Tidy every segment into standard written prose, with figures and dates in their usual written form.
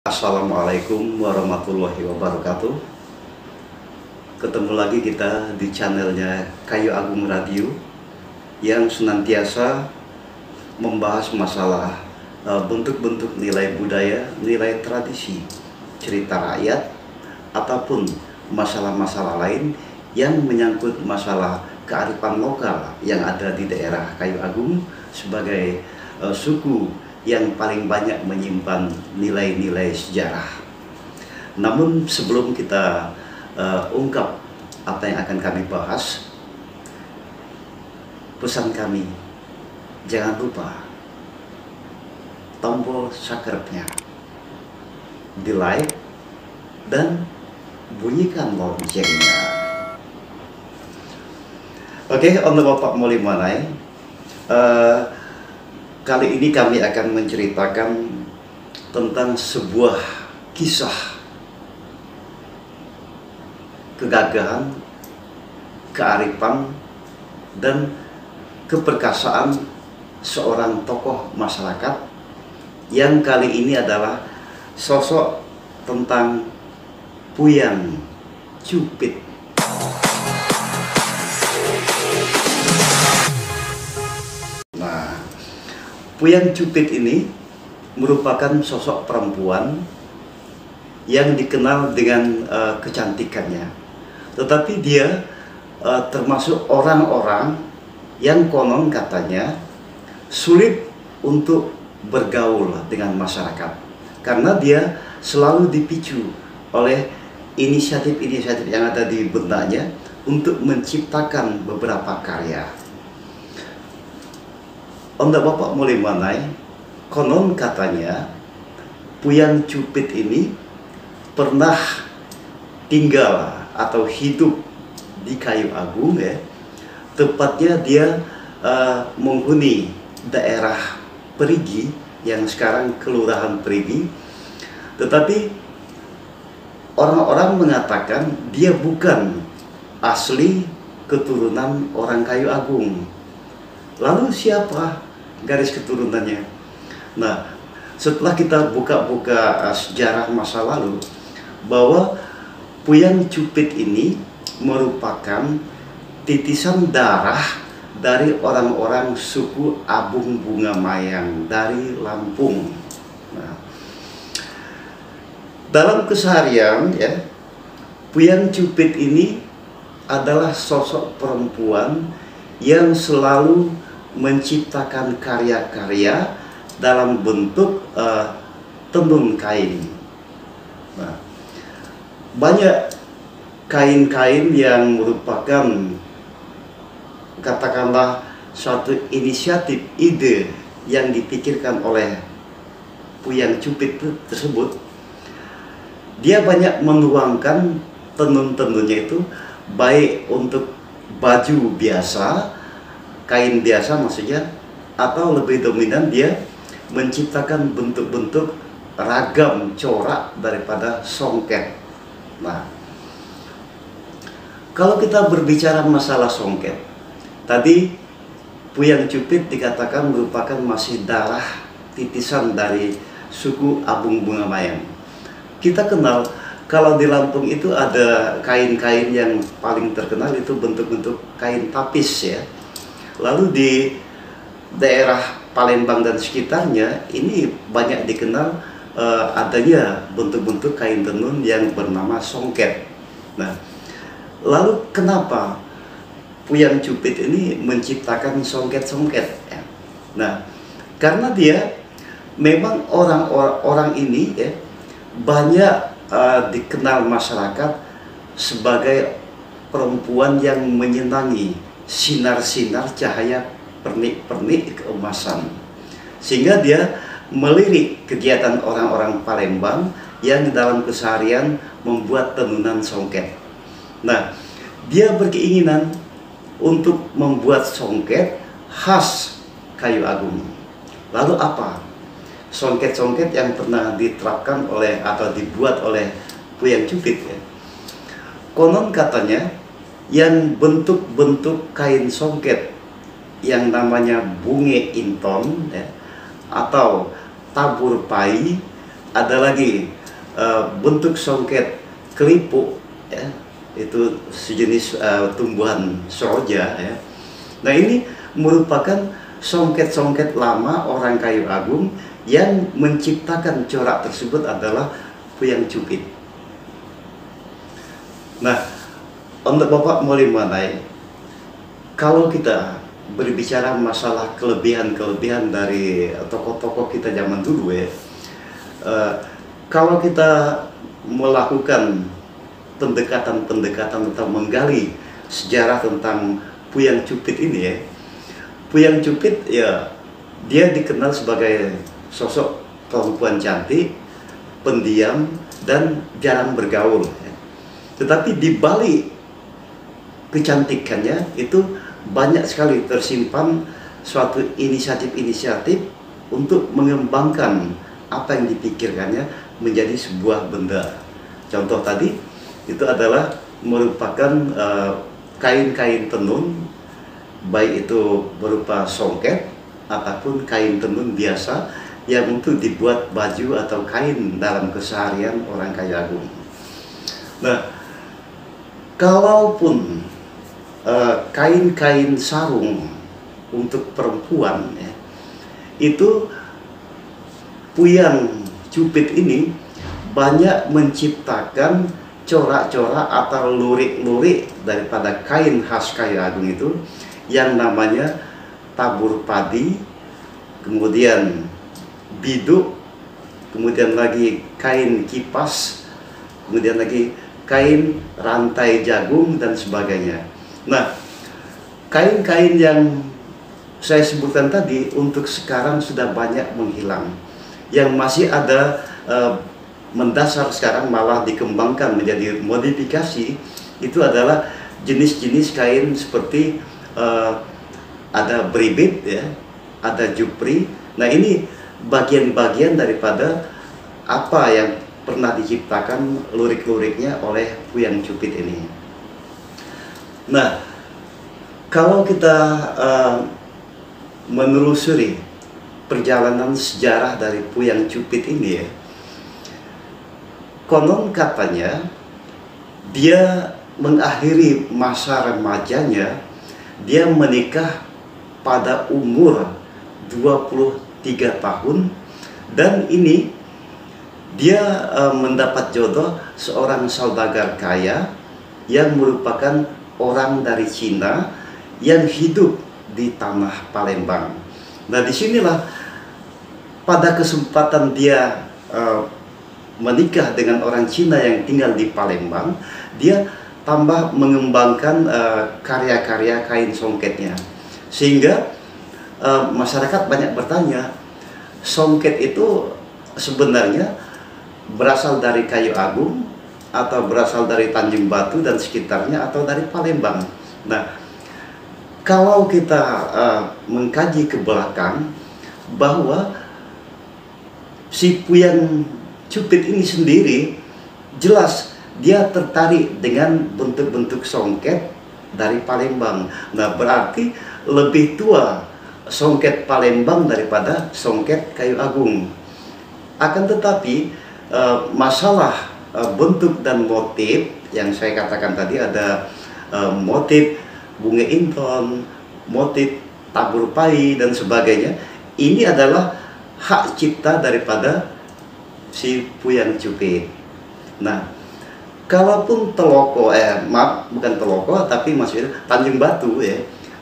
Assalamualaikum warahmatullahi wabarakatuh. Ketemu lagi kita di channelnya Kayu Agung Radio yang senantiasa membahas masalah bentuk-bentuk nilai budaya, nilai tradisi, cerita rakyat, ataupun masalah-masalah lain yang menyangkut masalah kearifan lokal yang ada di daerah Kayu Agung sebagai suku yang paling banyak menyimpan nilai-nilai sejarah. Namun sebelum kita ungkap apa yang akan kami bahas, pesan kami, jangan lupa tombol subscribe-nya, di like, dan bunyikan loncengnya. Oke, untuk Bapak Moli Manai, kali ini kami akan menceritakan tentang sebuah kisah kegagahan, kearifan, dan keperkasaan seorang tokoh masyarakat yang kali ini adalah sosok tentang Puyang Cupit. Puyang Cupit ini merupakan sosok perempuan yang dikenal dengan kecantikannya. Tetapi dia termasuk orang-orang yang konon katanya sulit untuk bergaul dengan masyarakat. Karena dia selalu dipicu oleh inisiatif-inisiatif yang ada di benaknya untuk menciptakan beberapa karya. Untuk Bapak Moli Manai, konon katanya Puyang Cupit ini pernah tinggal atau hidup di Kayu Agung, ya. Tepatnya dia menghuni daerah Perigi yang sekarang Kelurahan Perigi. Tetapi orang-orang mengatakan dia bukan asli keturunan orang Kayu Agung. Lalu siapa garis keturunannya? Nah, setelah kita buka-buka sejarah masa lalu, bahwa Puyang Cupit ini merupakan titisan darah dari orang-orang suku Abung Bunga Mayang dari Lampung. Nah, dalam keseharian, ya, Puyang Cupit ini adalah sosok perempuan yang selalu menciptakan karya-karya dalam bentuk tenun kain. Nah, banyak kain-kain yang merupakan, katakanlah, suatu inisiatif, ide yang dipikirkan oleh Puyang Cupit tersebut. Dia banyak menuangkan tenun-tenunnya itu baik untuk baju biasa, kain biasa maksudnya, atau lebih dominan dia menciptakan bentuk-bentuk ragam corak daripada songket. Nah, kalau kita berbicara masalah songket, tadi Puyang Cupit dikatakan merupakan masih darah titisan dari suku Abung Bunga Mayang. Kita kenal, kalau di Lampung itu ada kain-kain yang paling terkenal itu bentuk-bentuk kain tapis, ya. Lalu di daerah Palembang dan sekitarnya ini banyak dikenal adanya bentuk-bentuk kain tenun yang bernama songket. Nah, lalu kenapa Puyang Cupit ini menciptakan songket-songket, ya? Nah, karena dia memang orang ini, ya, banyak dikenal masyarakat sebagai perempuan yang menyenangi sinar-sinar cahaya pernik-pernik keemasan, sehingga dia melirik kegiatan orang-orang Palembang yang dalam keseharian membuat tenunan songket. Nah, dia berkeinginan untuk membuat songket khas Kayu Agung. Lalu apa songket-songket yang pernah diterapkan oleh atau dibuat oleh Puyang Cupit, ya? Konon katanya yang bentuk-bentuk kain songket yang namanya bunge inton, ya, atau tabur pai ada lagi bentuk songket kelipuk, ya, itu sejenis tumbuhan seroja, ya. Nah, ini merupakan songket-songket lama orang Kayu Agung yang menciptakan corak tersebut adalah Puyang Cupit. Nah, untuk Bapak Moli Manai, kalau kita berbicara masalah kelebihan-kelebihan dari tokoh-tokoh kita zaman dulu, ya, kalau kita melakukan pendekatan-pendekatan atau menggali sejarah tentang Puyang Cupit ini, ya, Puyang Cupit, ya, dia dikenal sebagai sosok perempuan cantik, pendiam, dan jarang bergaul, ya. Tetapi di balik kecantikannya itu banyak sekali tersimpan suatu inisiatif-inisiatif untuk mengembangkan apa yang dipikirkannya menjadi sebuah benda. Contoh tadi itu adalah merupakan kain-kain tenun, baik itu berupa songket ataupun kain tenun biasa yang untuk dibuat baju atau kain dalam keseharian orang Kayu Agung. Nah, kalaupun kain-kain sarung untuk perempuan, ya, itu Puyang Cupit ini banyak menciptakan corak-corak atau lurik-lurik daripada kain khas Kayu Agung itu yang namanya tabur padi, kemudian biduk, kemudian lagi kain kipas, kemudian lagi kain rantai jagung dan sebagainya. Nah, kain-kain yang saya sebutkan tadi untuk sekarang sudah banyak menghilang. Yang masih ada mendasar sekarang malah dikembangkan menjadi modifikasi itu adalah jenis-jenis kain seperti ada beribit, ya, ada jupri. Nah, ini bagian-bagian daripada apa yang pernah diciptakan lurik-luriknya oleh Puyang Cupit ini. Nah, kalau kita menelusuri perjalanan sejarah dari Puyang Cupit ini, ya, konon katanya dia mengakhiri masa remajanya, dia menikah pada umur 23 tahun, dan ini dia mendapat jodoh seorang saudagar kaya yang merupakan orang dari Cina yang hidup di tanah Palembang. Nah, disinilah pada kesempatan dia menikah dengan orang Cina yang tinggal di Palembang, dia tambah mengembangkan karya-karya kain songketnya, sehingga masyarakat banyak bertanya, songket itu sebenarnya berasal dari Kayu Agung atau berasal dari Tanjung Batu dan sekitarnya atau dari Palembang. Nah, kalau kita mengkaji ke belakang bahwa si Puyang Cupit ini sendiri jelas dia tertarik dengan bentuk-bentuk songket dari Palembang. Nah, berarti lebih tua songket Palembang daripada songket Kayu Agung. Akan tetapi masalah bentuk dan motif yang saya katakan tadi, ada motif bunga inton, motif tabur pai dan sebagainya, ini adalah hak cipta daripada si Puyang Cupit. Nah, kalaupun Teloko, maaf, bukan Teloko, tapi maksudnya Tanjung Batu, ya,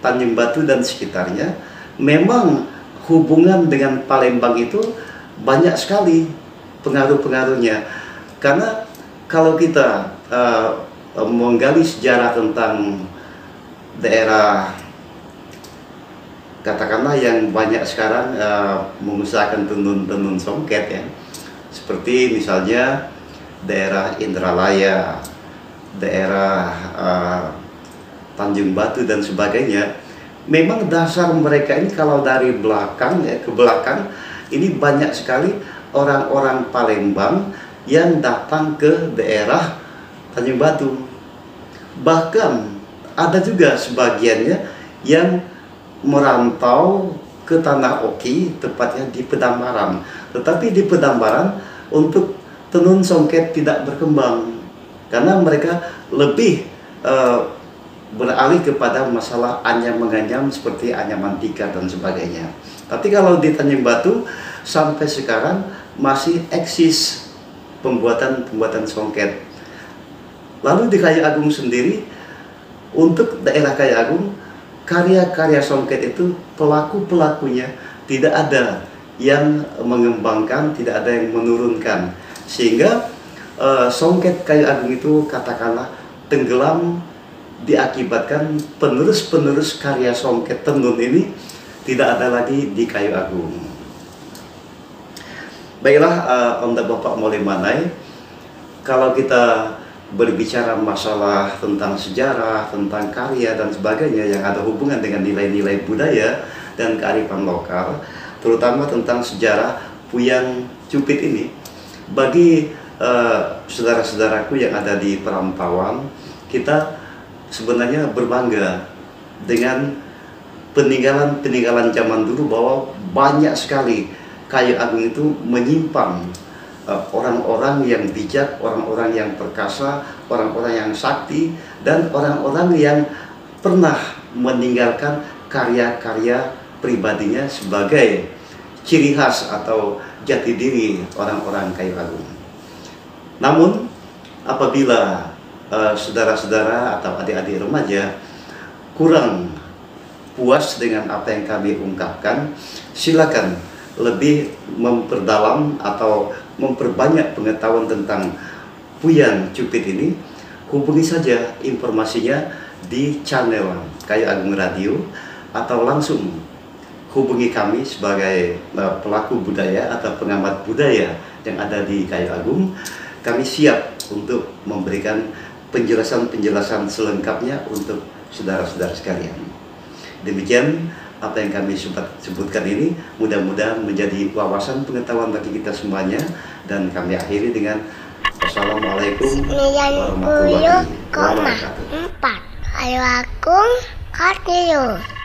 Tanjung Batu dan sekitarnya, memang hubungan dengan Palembang itu banyak sekali pengaruh-pengaruhnya. Karena kalau kita menggali sejarah tentang daerah katakanlah yang banyak sekarang mengusahakan tenun-tenun songket, ya, seperti misalnya daerah Indralaya, daerah Tanjung Batu dan sebagainya, memang dasar mereka ini kalau dari belakang, ya, ke belakang ini banyak sekali orang-orang Palembang yang datang ke daerah Tanjung Batu. Bahkan ada juga sebagiannya yang merantau ke Tanah Oki, tepatnya di Pedambaran. Tetapi di Pedambaran untuk tenun songket tidak berkembang, karena mereka lebih beralih kepada masalah anyam-menganyam seperti anyaman tikar dan sebagainya. Tapi kalau di Tanjung Batu sampai sekarang masih eksis pembuatan songket. Lalu di Kayu Agung sendiri, untuk daerah Kayu Agung, karya-karya songket itu pelaku-pelakunya tidak ada yang mengembangkan, tidak ada yang menurunkan, sehingga songket Kayu Agung itu katakanlah tenggelam, diakibatkan penerus-penerus karya songket tenun ini tidak ada lagi di Kayu Agung. Baiklah, Onda Bapak Mole Manai, kalau kita berbicara masalah tentang sejarah, tentang karya dan sebagainya yang ada hubungan dengan nilai-nilai budaya dan kearifan lokal, terutama tentang sejarah Puyang Cupit ini, bagi saudara-saudaraku yang ada di perantauan, kita sebenarnya berbangga dengan peninggalan zaman dulu, bahwa banyak sekali Kayu Agung itu menyimpan orang-orang yang bijak, orang-orang yang perkasa, orang-orang yang sakti, dan orang-orang yang pernah meninggalkan karya-karya pribadinya sebagai ciri khas atau jati diri orang-orang Kayu Agung. Namun apabila saudara-saudara atau adik-adik remaja kurang puas dengan apa yang kami ungkapkan, silakan lebih memperdalam atau memperbanyak pengetahuan tentang Puyang Cupit ini, hubungi saja informasinya di channel Kayu Agung Radio, atau langsung hubungi kami sebagai pelaku budaya atau pengamat budaya yang ada di Kayu Agung. Kami siap untuk memberikan penjelasan-penjelasan selengkapnya untuk saudara-saudara sekalian. Demikian apa yang kami sebutkan ini, mudah-mudahan menjadi wawasan pengetahuan bagi kita semuanya, dan kami akhiri dengan wassalamualaikum warahmatullahi wabarakatuh. 4 Kayu Agung Radio.